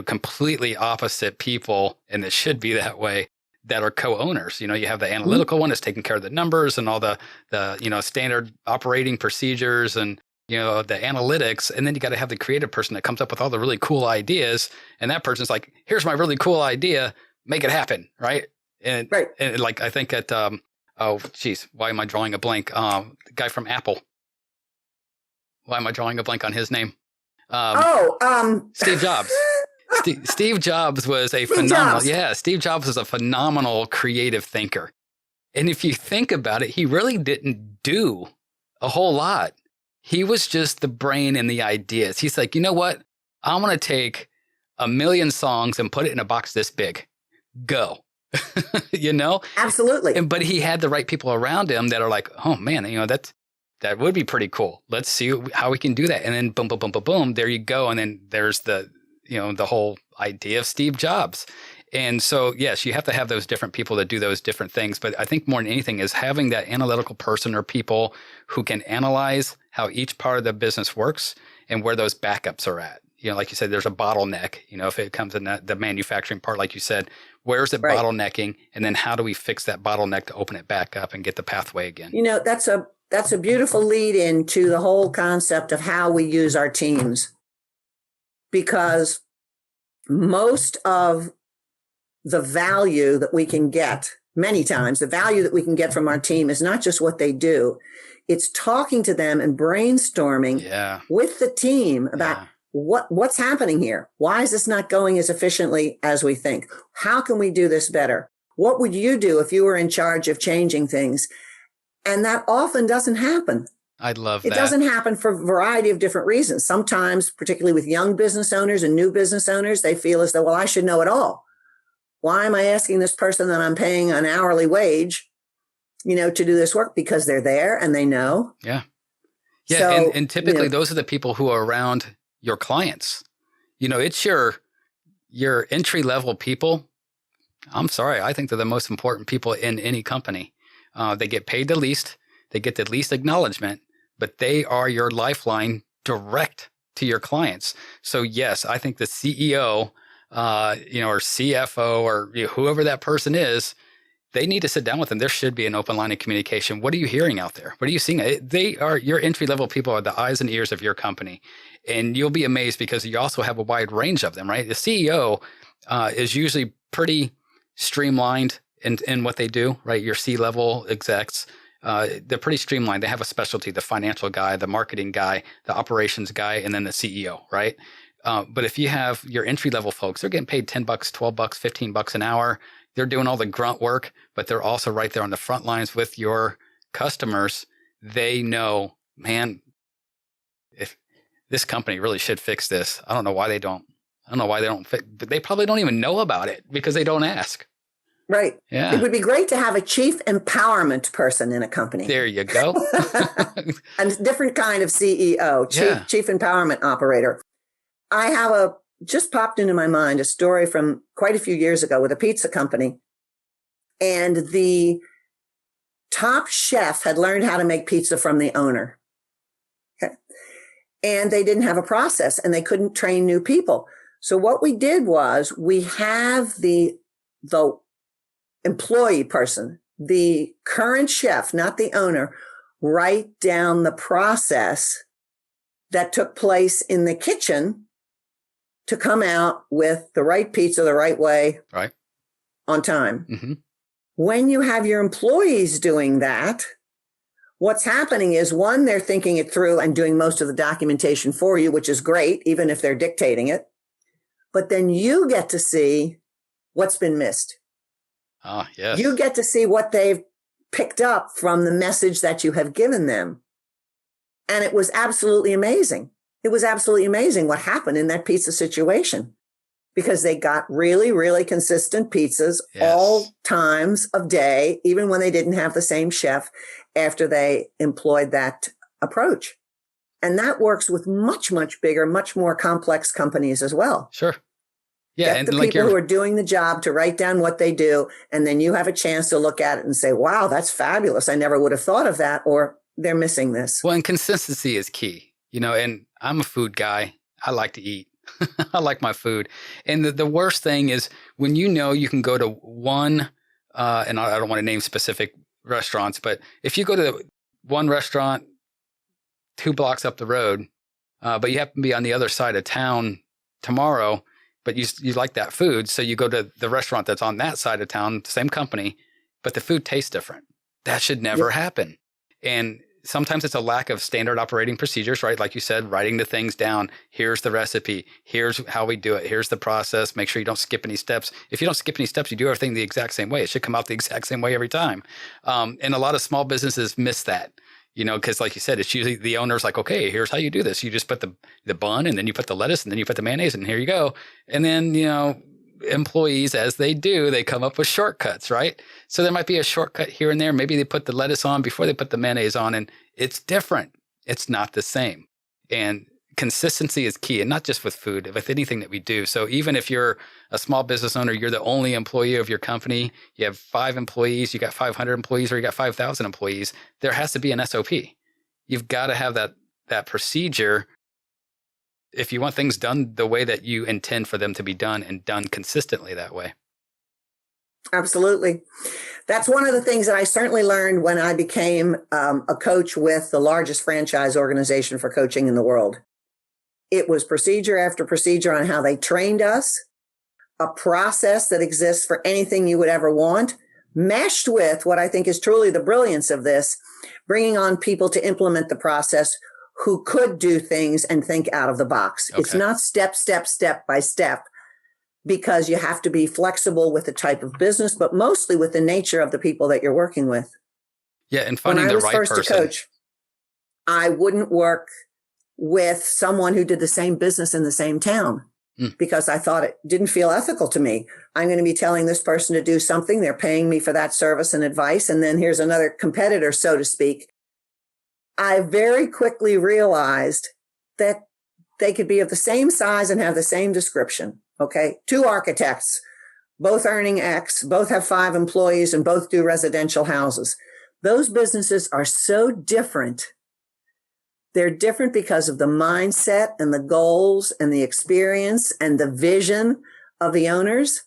completely opposite people, and it should be that way. that are co-owners. You have the analytical one that's taking care of the numbers and all the standard operating procedures and the analytics. And then you got to have the creative person that comes up with all the really cool ideas. And that person's like, here's my really cool idea, make it happen, right? And like I think at why am I drawing a blank? The guy from Apple. Why am I drawing a blank on his name? Steve Jobs. Steve Jobs was a phenomenal. Yeah, Steve Jobs was a phenomenal creative thinker. And if you think about it, he really didn't do a whole lot. He was just the brain and the ideas. He's like, you know what? I want to take 1 million songs and put it in a box this big. Go. Absolutely. But he had the right people around him that are like, oh man, that would be pretty cool. Let's see how we can do that. And then boom, boom, boom, boom, boom. There you go. And then there's the whole idea of Steve Jobs. And so, yes, you have to have those different people that do those different things. But I think more than anything is having that analytical person or people who can analyze how each part of the business works and where those backups are at. Like you said, there's a bottleneck, if it comes in the manufacturing part, like you said, where's it bottlenecking? And then how do we fix that bottleneck to open it back up and get the pathway again? That's a beautiful lead into the whole concept of how we use our teams, because most of the value that we can get, many times, the value that we can get from our team is not just what they do. It's talking to them and brainstorming with the team about what's happening here. Why is this not going as efficiently as we think? How can we do this better? What would you do if you were in charge of changing things? And that often doesn't happen. I love that. It doesn't happen for a variety of different reasons. Sometimes, particularly with young business owners and new business owners, they feel as though, well, I should know it all. Why am I asking this person that I'm paying an hourly wage, to do this work? Because they're there and they know. Yeah. Yeah. So, and typically those are the people who are around your clients. It's your entry level people. I'm sorry. I think they're the most important people in any company. They get paid the least, they get the least acknowledgement, but they are your lifeline direct to your clients. So yes, I think the CEO, or CFO or whoever that person is, they need to sit down with them. There should be an open line of communication. What are you hearing out there? What are you seeing? They are your entry level people, are the eyes and ears of your company. And you'll be amazed because you also have a wide range of them, right? The CEO is usually pretty streamlined in what they do, right? Your C-level execs, they're pretty streamlined. They have a specialty, the financial guy, the marketing guy, the operations guy, and then the CEO, right? But if you have your entry-level folks, they're getting paid $10, $12, $15 an hour. They're doing all the grunt work, but they're also right there on the front lines with your customers. They know, man, if this company really should fix this. I don't know why they don't. But they probably don't even know about it because they don't ask. Right. Yeah. It would be great to have a chief empowerment person in a company. There you go. A different kind of CEO, chief empowerment operator. I have just popped into my mind a story from quite a few years ago with a pizza company. And the top chef had learned how to make pizza from the owner. Okay. And they didn't have a process and they couldn't train new people. So what we did was we have the employee person, the current chef, not the owner, write down the process that took place in the kitchen to come out with the right pizza the right way, right, on time. Mm-hmm. When you have your employees doing that, what's happening is, one, they're thinking it through and doing most of the documentation for you, which is great, even if they're dictating it. But then you get to see what's been missed. Ah, yes. You get to see what they've picked up from the message that you have given them. And it was absolutely amazing. It was absolutely amazing what happened in that pizza situation, because they got really, really consistent pizzas all times of day, even when they didn't have the same chef, after they employed that approach. And that works with much, much bigger, much more complex companies as well. Sure. Yeah. Get the people who are doing the job to write down what they do. And then you have a chance to look at it and say, wow, that's fabulous. I never would have thought of that. Or they're missing this. Well, and consistency is key, and I'm a food guy. I like to eat. I like my food. And the worst thing is when you can go to one and I don't want to name specific restaurants, but if you go to one restaurant 2 blocks up the road, but you happen to be on the other side of town tomorrow, but you like that food, so you go to the restaurant that's on that side of town, same company, but the food tastes different. That should never happen. And sometimes it's a lack of standard operating procedures, right? Like you said, writing the things down. Here's the recipe. Here's how we do it. Here's the process. Make sure you don't skip any steps. If you don't skip any steps, you do everything the exact same way. It should come out the exact same way every time. And a lot of small businesses miss that, because like you said, it's usually the owner's like, okay, here's how you do this. You just put the bun, and then you put the lettuce, and then you put the mayonnaise, and here you go. And then, employees, as they do, they come up with shortcuts, right? So there might be a shortcut here and there. Maybe they put the lettuce on before they put the mayonnaise on, and it's different. It's not the same. And consistency is key, and not just with food, with anything that we do. So even if you're a small business owner, you're the only employee of your company, you have 5 employees, you got 500 employees, or you got 5,000 employees, there has to be an SOP. You've got to have that procedure if you want things done the way that you intend for them to be done, and done consistently that way. Absolutely. That's one of the things that I certainly learned when I became a coach with the largest franchise organization for coaching in the world. It was procedure after procedure on how they trained us, a process that exists for anything you would ever want, meshed with what I think is truly the brilliance of this, bringing on people to implement the process who could do things and think out of the box. Okay. It's not step by step, because you have to be flexible with the type of business, but mostly with the nature of the people that you're working with. Yeah, and finding the right person. When I was first to coach, I wouldn't work with someone who did the same business in the same town because I thought it didn't feel ethical to me. I'm going to be telling this person to do something. They're paying me for that service and advice. And then here's another competitor, so to speak. I very quickly realized that they could be of the same size and have the same description. Okay. 2 architects, both earning X, both have 5 employees, and both do residential houses. Those businesses are so different. They're different because of the mindset and the goals and the experience and the vision of the owners.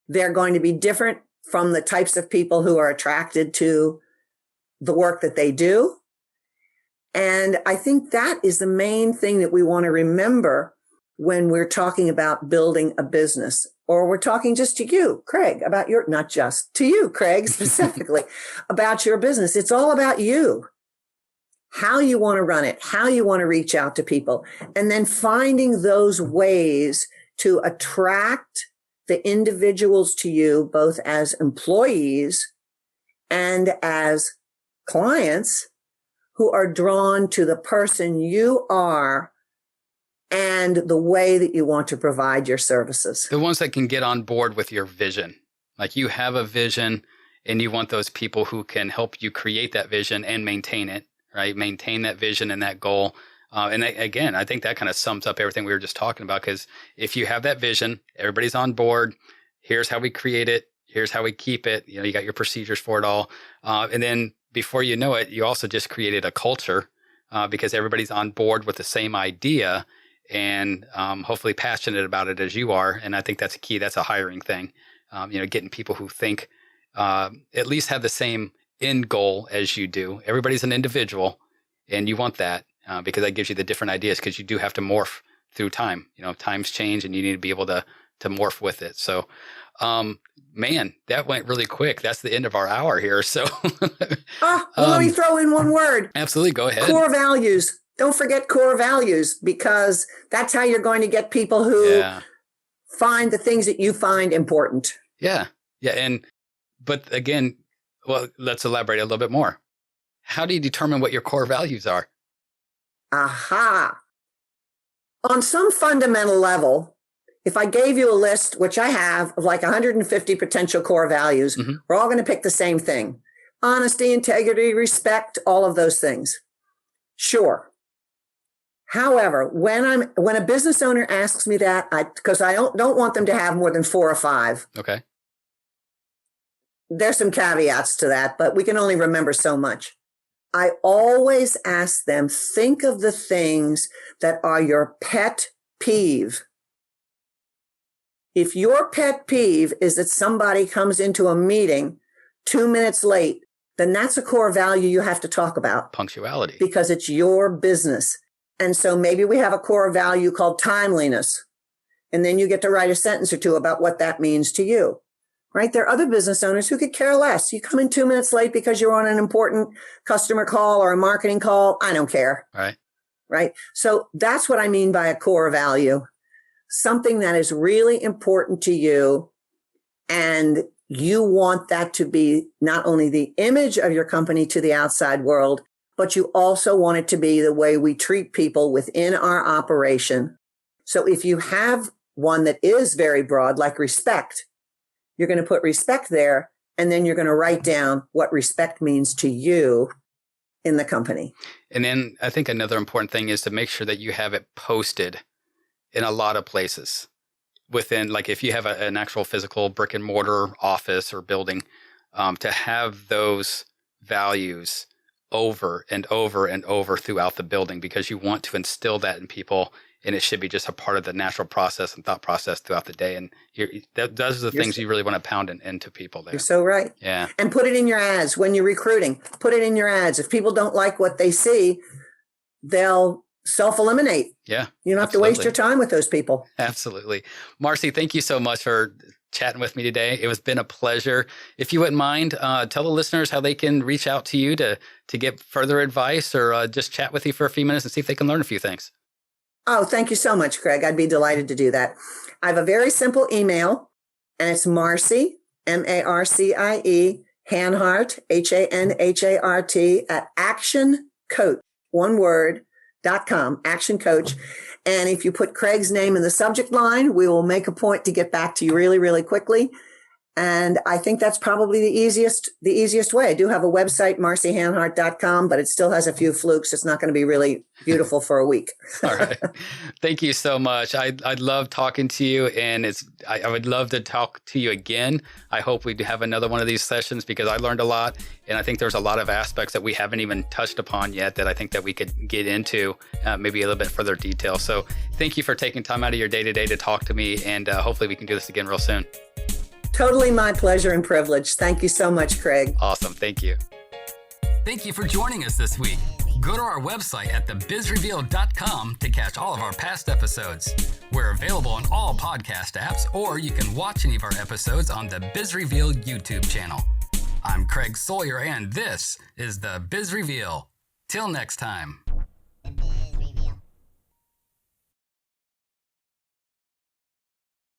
They're going to be different from the types of people who are attracted to the work that they do. And I think that is the main thing that we want to remember when we're talking about building a business, or we're talking just to you, Craig, about your, not just to you, Craig, specifically about your business. It's all about you, how you want to run it, how you want to reach out to people, and then finding those ways to attract the individuals to you, both as employees and as clients, who are drawn to the person you are and the way that you want to provide your services. The ones that can get on board with your vision. Like, you have a vision, and you want those people who can help you create that vision and maintain it, right? Maintain that vision and that goal. Again, I think that kind of sums up everything we were just talking about, because if you have that vision, everybody's on board. Here's how we create it. Here's how we keep it. You got your procedures for it all. And then before you know it, you also just created a culture because everybody's on board with the same idea, and hopefully passionate about it as you are. And I think that's a key. That's a hiring thing. Getting people who think at least have the same end goal as you do. Everybody's an individual, and you want that because that gives you the different ideas, because you do have to morph through time. Times change, and you need to be able to morph with it. So, man, that went really quick. That's the end of our hour here. So, let me throw in one word. Absolutely. Go ahead. Core values. Don't forget core values, because that's how you're going to get people who find the things that you find important. Yeah. Yeah. But again, well, let's elaborate a little bit more. How do you determine what your core values are? Aha. On some fundamental level, if I gave you a list, which I have, of like 150 potential core values, we're all going to pick the same thing. Honesty, integrity, respect, all of those things. Sure. However, when a business owner asks me that, because I don't want them to have more than 4 or 5. Okay. There's some caveats to that, but we can only remember so much. I always ask them, think of the things that are your pet peeve. If your pet peeve is that somebody comes into a meeting 2 minutes late, then that's a core value you have to talk about. Punctuality. Because it's your business. And so maybe we have a core value called timeliness. And then you get to write a sentence or two about what that means to you, right? There are other business owners who could care less. You come in 2 minutes late because you're on an important customer call or a marketing call. I don't care. Right. So that's what I mean by a core value. Something that is really important to you, and you want that to be not only the image of your company to the outside world, but you also want it to be the way we treat people within our operation. So if you have one that is very broad, like respect, you're going to put respect there, and then you're going to write down what respect means to you in the company. And then I think another important thing is to make sure that you have it posted in a lot of places within, like if you have an actual physical brick and mortar office or building, to have those values over and over and over throughout the building, because you want to instill that in people, and it should be just a part of the natural process and thought process throughout the day. And those are the things you really want to pound into people there. You're so right. Yeah. And put it in your ads when you're recruiting. Put it in your ads. If people don't like what they see, they'll self-eliminate. Yeah. You don't have to waste your time with those people. Absolutely. Marcie, thank you so much for chatting with me today. It has been a pleasure. If you wouldn't mind, tell the listeners how they can reach out to you to get further advice, or just chat with you for a few minutes and see if they can learn a few things. Oh, thank you so much, Craig. I'd be delighted to do that. I have a very simple email, and it's Marcie, Marcie, Hanhart, Hanhart, at actioncoach, one word, .com, Action Coach. And if you put Craig's name in the subject line, we will make a point to get back to you really, really quickly. And I think that's probably the easiest way. I do have a website, marciehanhart.com, but it still has a few flukes. It's not going to be really beautiful for a week. All right. Thank you so much. I love talking to you, and I would love to talk to you again. I hope we do have another one of these sessions, because I learned a lot, and I think there's a lot of aspects that we haven't even touched upon yet that I think that we could get into maybe a little bit further detail. So thank you for taking time out of your day-to-day to talk to me, and hopefully we can do this again real soon. Totally my pleasure and privilege. Thank you so much, Craig. Awesome. Thank you. Thank you for joining us this week. Go to our website at thebizreveal.com to catch all of our past episodes. We're available on all podcast apps, or you can watch any of our episodes on the Biz Reveal YouTube channel. I'm Craig Seeyer, and this is the Biz Reveal. Till next time.